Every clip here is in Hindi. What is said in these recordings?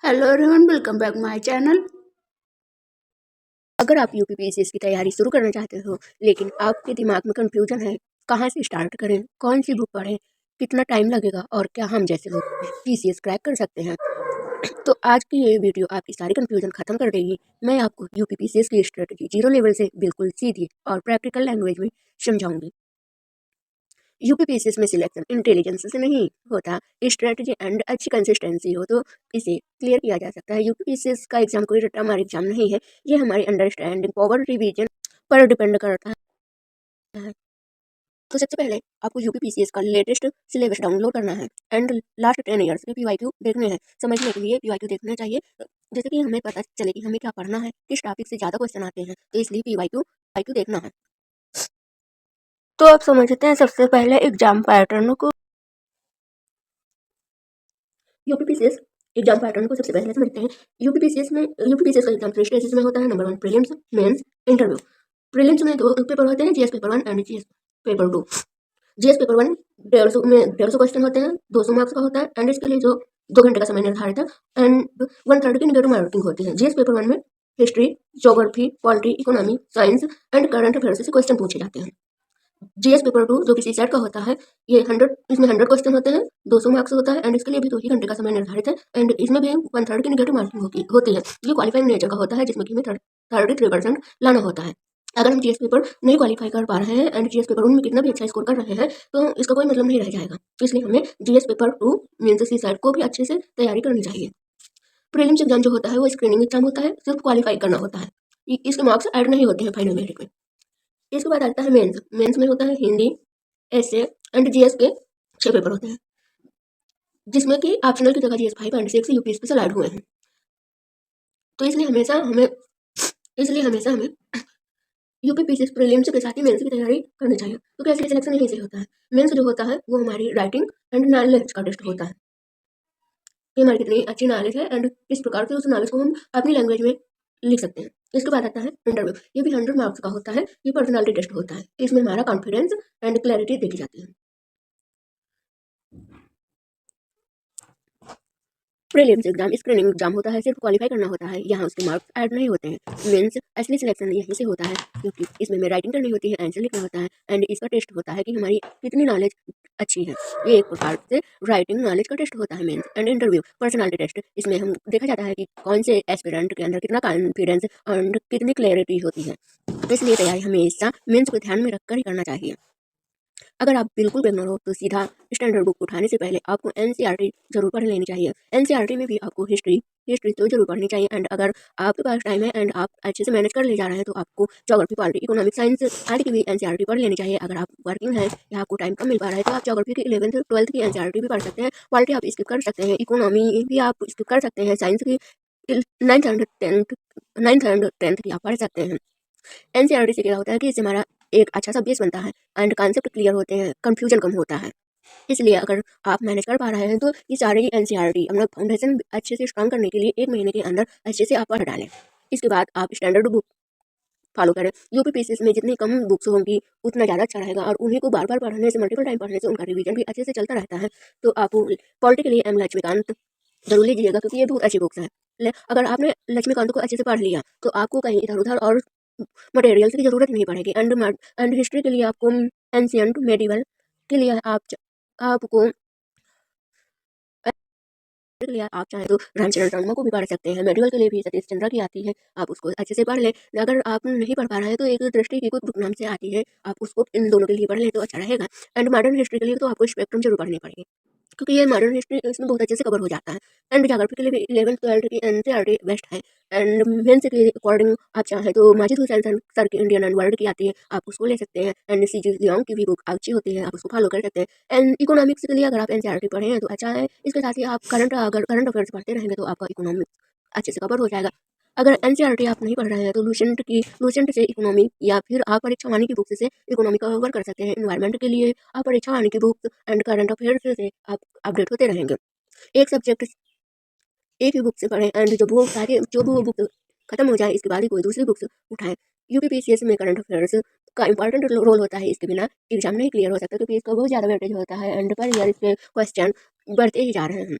Hello everyone, welcome back my channel. अगर आप यूपीपीएससी की तैयारी शुरू करना चाहते हो लेकिन आपके दिमाग में कंफ्यूजन है, कहाँ से स्टार्ट करें, कौन सी बुक पढ़ें, कितना टाइम लगेगा और क्या हम जैसे लोग पीसीएस क्रैक कर सकते हैं, तो आज की ये वीडियो आपकी सारी कंफ्यूजन खत्म कर देगी। मैं आपको यूपीपीएससी की स्ट्रेटजी जीरो लेवल से बिल्कुल सीधी और प्रैक्टिकल लैंग्वेज में समझाऊंगी। यूपीपीएससी में सिलेक्शन इंटेलिजेंस से नहीं होता, स्ट्रेटजी एंड अच्छी कंसिस्टेंसी हो तो इसे क्लियर किया जा सकता है। यूपीपीएससी का एग्जाम कोई रट्टा मार एग्जाम नहीं है, ये हमारी अंडरस्टैंडिंग पावर रिवीजन पर डिपेंड करता है। तो सबसे पहले आपको यूपीपीएससी का लेटेस्ट सिलेबस डाउनलोड करना है एंड लास्ट 10 ईयर्स के पीवाईक्यू देखने हैं। समझने के लिए पीवाईक्यू देखना चाहिए, जैसे कि हमें पता चले कि हमें क्या पढ़ना है, किस टॉपिक से ज़्यादा क्वेश्चन आते हैं, तो इसलिए पीवाईक्यू देखना है। तो आप समझते हैं सबसे पहले एग्जाम पैटर्न को। यूपीपीसीएस एग्जाम पैटर्न को सबसे पहले समझते हैं। यूपीपीसीएस का एग्जाम 3 स्टेजेस में होता है। Number 1 prelims, mains, interview. Prelims में 2 पेपर होते हैं, GS paper 1 and GS paper 2। GS paper 1 150 question होते हैं, 200 मार्क्स का होता है एंड इसके लिए जो 2 घंटे का समय निर्धारित है एंड 1/3 की नेगेटिव मार्किंग होती है। जीएस पेपर 1 में history, geography, polity, economy, science and current affairs से क्वेश्चन पूछे जाते हैं। जीएस पेपर 2 जो कि सीसेट का होता है, ये 100 क्वेश्चन होते हैं, 200 मार्क्स होता है एंड इसके लिए भी 2 ही घंटे का समय निर्धारित है एंड इसमें भी 1/3 की नेगेटिव मार्किंग होती है। ये क्वालिफाइंग नेचर का होता है, जिसमें कि हमें 33% लाना होता है। अगर हम जीएस पेपर नहीं क्वालिफाई कर पा रहे हैं एंड जीएस पेपर 1 में कितना भी अच्छा स्कोर कर रहे हैं तो इसका कोई मतलब नहीं रह जाएगा। इसलिए हमें जीएस पेपर 2 मीन्स सीसेट को भी अच्छे से तैयारी करनी चाहिए। प्रीलिम्स एग्जाम जो होता है वो स्क्रीनिंग एग्जाम होता है, सिर्फ क्वालिफाई करना होता है, इसके मार्क्स ऐड नहीं होते हैं फाइनल मेरिट में। इसके बाद आता है मेंस। मेंस में होता है हिंदी, ऐसे एंड जीएस के 6 पेपर होते हैं, जिसमें कि ऑप्शनल की जगह GS 5 and 6 UP special add हुए हैं। तो इसलिए हमेशा हमें यूपीपीसीएस प्रीलिम्स के साथ ही मेंस की तैयारी करनी चाहिए। तो कैसे सिलेक्शन यहीं से होता है। मेंस जो होता है वो हमारी राइटिंग एंड नॉलेज का टेस्ट होता है कि हमारी कितनी अच्छी नॉलेज है एंड किस प्रकार से उस नॉलेज को हम अपनी लैंग्वेज में लिख सकते हैं। इसके बाद आता है इंटरव्यू। ये भी 100 मार्क्स का होता है, ये पर्सनालिटी टेस्ट होता है, इसमें हमारा कॉन्फिडेंस एंड क्लैरिटी देखी जाती है। प्रीलिम्स एग्जाम स्क्रीनिंग एग्जाम होता है, सिर्फ क्वालिफाई करना होता है, यहाँ उसके मार्क्स ऐड नहीं होते हैं। मेंस असली सिलेक्शन यहीं से होता है, क्योंकि इसमें हमें राइटिंग करनी होती है, आंसर लिखना होता है एंड इसका टेस्ट होता है कि हमारी कितनी नॉलेज अच्छी है। ये एक प्रकार से राइटिंग नॉलेज का टेस्ट होता है। Mains and interview personality test, इसमें हम देखा जाता है कि कौन से एस्पिरेंट के अंदर कितना कॉन्फिडेंस एंड कितनी क्लैरिटी होती है। इसलिए तैयारी हमेशा मेंस को ध्यान में रखकर ही करना चाहिए। अगर आप बिल्कुल बेघर हो तो सीधा स्टैंडर्ड बुक उठाने से पहले आपको एनसीईआरटी जरूर पढ़ लेनी चाहिए। एनसीईआरटी में भी आपको हिस्ट्री हिस्ट्री तो जरूर पढ़नी चाहिए एंड अगर आपके पास टाइम है एंड आप अच्छे से मैनेज कर ले जा रहे हैं तो आपको ज्योग्राफी, पॉलिटी, इकोनॉमिक, साइंस आदि की भी एनसीईआरटी पढ़ लेनी चाहिए। अगर आप वर्किंग हैं या आपको टाइम कम मिल पा रहा है तो आप ज्योग्राफी की 11th 12th की एनसीईआरटी भी पढ़ सकते हैं। पॉलिटी आप स्किप कर सकते हैं, इकोनॉमी भी आप स्किप कर सकते हैं, साइंस की 9th एंड 10th की आप पढ़ सकते हैं। एनसीईआरटी से क्या होता है कि इससे हमारा एक अच्छा सा बेस बनता है एंड कॉन्सेप्ट क्लियर होते हैं, कंफ्यूजन कम होता है। इसलिए अगर आप मैनेज कर पा रहे हैं तो ये सारी एनसीईआरटी अपना फाउंडेशन अच्छे से स्ट्रॉन्ग करने के लिए 1 महीने के अंदर अच्छे से आप पढ़ डालें। इसके बाद आप स्टैंडर्ड बुक फॉलो करें। यूपीपीएससी में जितनी कम बुक्स होंगी उतना ज़्यादा अच्छा रहेगा और उन्हीं को बार बार पढ़ने से, मल्टीपल टाइम पढ़ने से उनका रिवीजन भी अच्छे से चलता रहता है। तो आप पॉलिटी के लिए एम लक्ष्मीकांत जरूर लीजिएगा, क्योंकि ये बहुत अच्छी बुक्स हैं। अगर आपने लक्ष्मीकांत को अच्छे से पढ़ लिया तो आपको कहीं इधर उधर और मटेरियल्स की ज़रूरत नहीं पड़ेगी एंड हिस्ट्री के लिए आपको एंशियंट मेडिवल के लिए आपको के लिए आप चाहें तो रामचरण शर्मा को भी पढ़ सकते हैं। मेडिवल के लिए भी सतीश चंद्रा की आती है, आप उसको अच्छे से पढ़ लें। अगर आप नहीं पढ़ पा रहे हैं तो एक दृष्टि की कुछ बुक नाम से आती है, आप उसको इन दोनों के लिए पढ़ लें तो अच्छा रहेगा। एंड मॉडर्न हिस्ट्री के लिए तो आपको स्पेक्ट्रम जरूर पढ़नी पड़ेगी, क्योंकि ये मॉडर्न हिस्ट्री इसमें बहुत अच्छे से कवर हो जाता है। एंड ज्योग्राफी के लिए भी 11th 12th की एनसीईआरटी बेस्ट है एंड मेंस के अकॉर्डिंग आप चाहें तो माजिद हुसैन सर की इंडियन एंड वर्ल्ड की आती है, आप उसको ले सकते हैं एंड सीजी लियोंग की भी बुक अच्छी होती है, आप उसको फॉलो कर सकते हैं। एंड इकोनॉमिक्स के लिए अगर आप एनसीईआरटी पढ़े हैं तो अच्छा है, इसके साथ ही आप करंट अफेयर्स पढ़ते रहेंगे तो आपका इकोनॉमिक्स अच्छे से कवर हो जाएगा। अगर एनसीईआरटी आप नहीं पढ़ रहे हैं तो लूसेंट से इकोनॉमी या फिर आप परीक्षा वाणी की बुक से इकोनॉमी कवर कर सकते हैं। इन्वायरमेंट के लिए आप परीक्षा वाणी की बुक एंड करंट अफेयर्स से आप अपडेट होते रहेंगे। एक सब्जेक्ट एक ही बुक से पढ़ें एंड जब वो बुक खत्म हो जाए इसके बाद ही कोई दूसरी बुक्स उठाएं। यूपीपीसीएस में करंट अफेयर्स का इंपॉर्टेंट रोल होता है, इसके बिना एग्जाम नहीं क्लियर हो सकता, क्योंकि इसका बहुत ज़्यादा वेटेज होता है एंड पर ईयर इसके क्वेश्चन बढ़ते ही जा रहे हैं।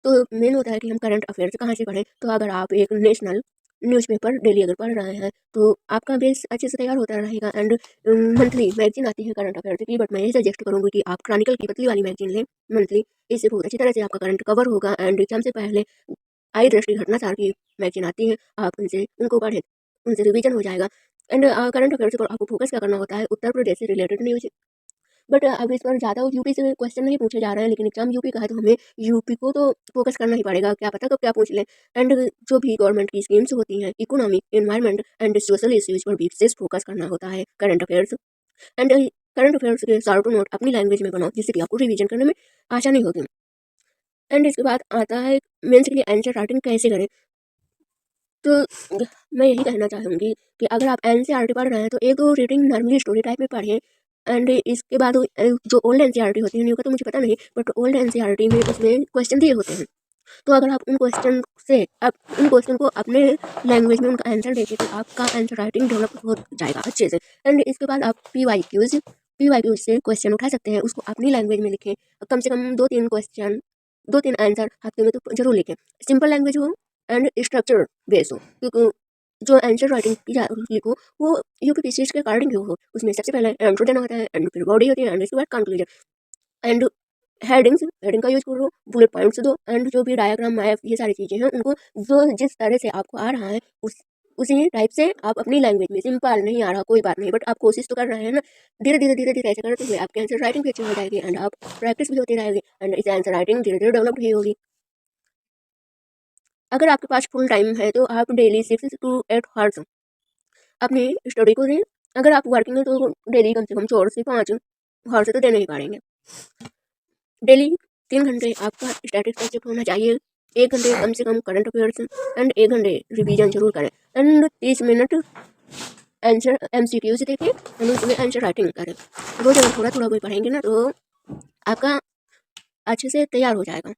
तो मेन होता है कि हम करंट अफेयर्स कहाँ से पढ़ें। तो अगर आप एक नेशनल न्यूज़पेपर डेली अगर पढ़ रहे हैं तो आपका बेस अच्छे से तैयार होता रहेगा। एंड मंथली मैगजीन आती है करंट अफेयर्स की, बट मैं ये सजेस्ट करूँगी कि आप क्रॉनिकल की पतली वाली मैगजीन लें मंथली। इससे बहुत अच्छी तरह से आपका करंट कवर होगा। एंड एग्जाम से पहले आई दृष्टि घटनासार की मैगजीन आती है, आप उनको पढ़ें, उनसे रिवीजन हो जाएगा। एंड करंट अफेयर्स पर आपको फोकस क्या करना होता है, उत्तर प्रदेश से रिलेटेड न्यूज। बट अब इस बार ज़्यादा यूपी से क्वेश्चन नहीं पूछे जा रहे हैं, लेकिन एग्जाम यूपी का है तो हमें यूपी को तो फोकस करना ही पड़ेगा, क्या पता कब क्या पूछ लें। एंड जो भी गवर्नमेंट की स्कीम्स होती हैं, economy, environment and social issues पर भी विशेष फोकस करना होता है current affairs. And current affairs के शॉर्ट नोट अपनी लैंग्वेज में बनाओ, जिससे कि आपको रिवीजन करने में आसानी होगी। एंड इसके बाद आता है मेंस के लिए आंसर राइटिंग कैसे करें। तो मैं यही कहना चाहूँगी कि अगर आप एनसीईआरटी पढ़ रहे हैं तो एक दो रीडिंग नॉर्मली स्टोरी टाइप में पढ़िए। एंड इसके बाद जो ओल्ड एनसीईआरटी होती है, न्यू का तो मुझे पता नहीं, बट ओल्ड एनसीईआरटी में उसमें क्वेश्चन दिए होते हैं। तो अगर आप उन क्वेश्चन से आप उन क्वेश्चन को अपने लैंग्वेज में उनका आंसर देखें तो आपका आंसर राइटिंग डेवलप हो जाएगा अच्छे से। एंड इसके बाद आप पी वाई क्यूज से क्वेश्चन उठा सकते हैं, उसको अपनी लैंग्वेज में लिखें। कम से कम 2-3 क्वेश्चन, 2-3 आंसर हफ्ते में तो जरूर लिखें। सिंपल लैंग्वेज हो एंड स्ट्रक्चर बेस हो, क्योंकि जो आंसर राइटिंग लिखो वो यूपीपीसीएस के अकॉर्डिंग हो। उसमें सबसे पहले इंट्रो देना होता है, एंड फिर बॉडी होती है, एंड इसके बाद कंक्लूजन। एंड हेडिंग का यूज करो, बुलेट पॉइंट्स दो, एंड जो भी डायग्राम मैप ये सारी चीज़ें हैं उनको जो जिस तरह से आपको आ रहा है उसी टाइप से आप अपनी लैंग्वेज में, सिंपल नहीं आ रहा कोई बात नहीं, बट आप कोशिश तो कर रहे हैं ना। धीरे धीरे ऐसे करते हुए आपकी आंसर राइटिंग भी अच्छी हो जाएगी, एंड आप प्रैक्टिस भी होती रहेगी, एंड इस आंसर राइटिंग धीरे धीरे डेवलप ही होगी। अगर आपके पास फुल टाइम है तो आप डेली 6 to 8 आवर्स अपनी स्टडी को दें। अगर आप वर्किंग है तो डेली कम से कम 4 से 5 आवर्स तो देने ही पड़ेंगे। डेली 3 घंटे आपका स्टैटिक सब्जेक्ट होना चाहिए, 1 घंटे कम से कम करंट अफेयर्स, एंड 1 घंटे रिवीजन जरूर करें। एंड 30 मिनट आंसर MCQs देखें, एंड उसमें आंसर राइटिंग करें। रोज अगर थोड़ा थोड़ा कोई पढ़ेंगे ना तो आपका अच्छे से तैयार हो जाएगा।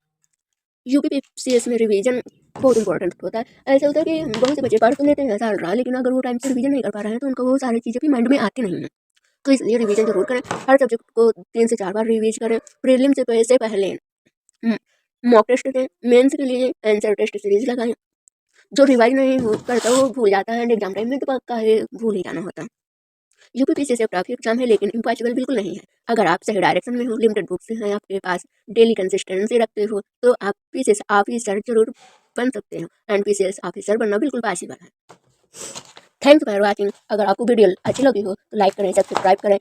यूपीपीसीएस में रिवीजन बहुत इंपॉर्टेंट होता है। ऐसा होता है कि बहुत से बच्चे पढ़ तो लेते हैं साल रहा, लेकिन अगर वो टाइम से रिवीजन नहीं कर पा रहे हैं तो उनको वो सारी चीज़ें भी माइंड में आती नहीं है। तो इसलिए रिवीजन जरूर करें, हर सब्जेक्ट को 3 से 4 बार रिवीज करें। प्रीलिम से पहले मॉक टेस्ट दें, मेंस के लिए आंसर टेस्ट सीरीज लगाएं। जो रिवाइज नहीं हो करता वो भूल जाता है, एंड एग्जाम टाइम में तो पक्का है भूल ही जाना होता है। यूपीपीसीएस एक टफ एग्जाम है, लेकिन इम्पॉसिबल बिल्कुल नहीं है। अगर आप सही डायरेक्शन में हो, लिमिटेड बुक्स हैं आपके पास, डेली कंसिस्टेंसी रखते हो, तो आप पीसीएस ऑफिसर जरूर बन सकते हो, एंड पीसीएस ऑफिसर बनना बिल्कुल पॉसिबल है। Thanks for watching. अगर आपको वीडियो अच्छी लगी हो तो लाइक करें, सब्सक्राइब करें,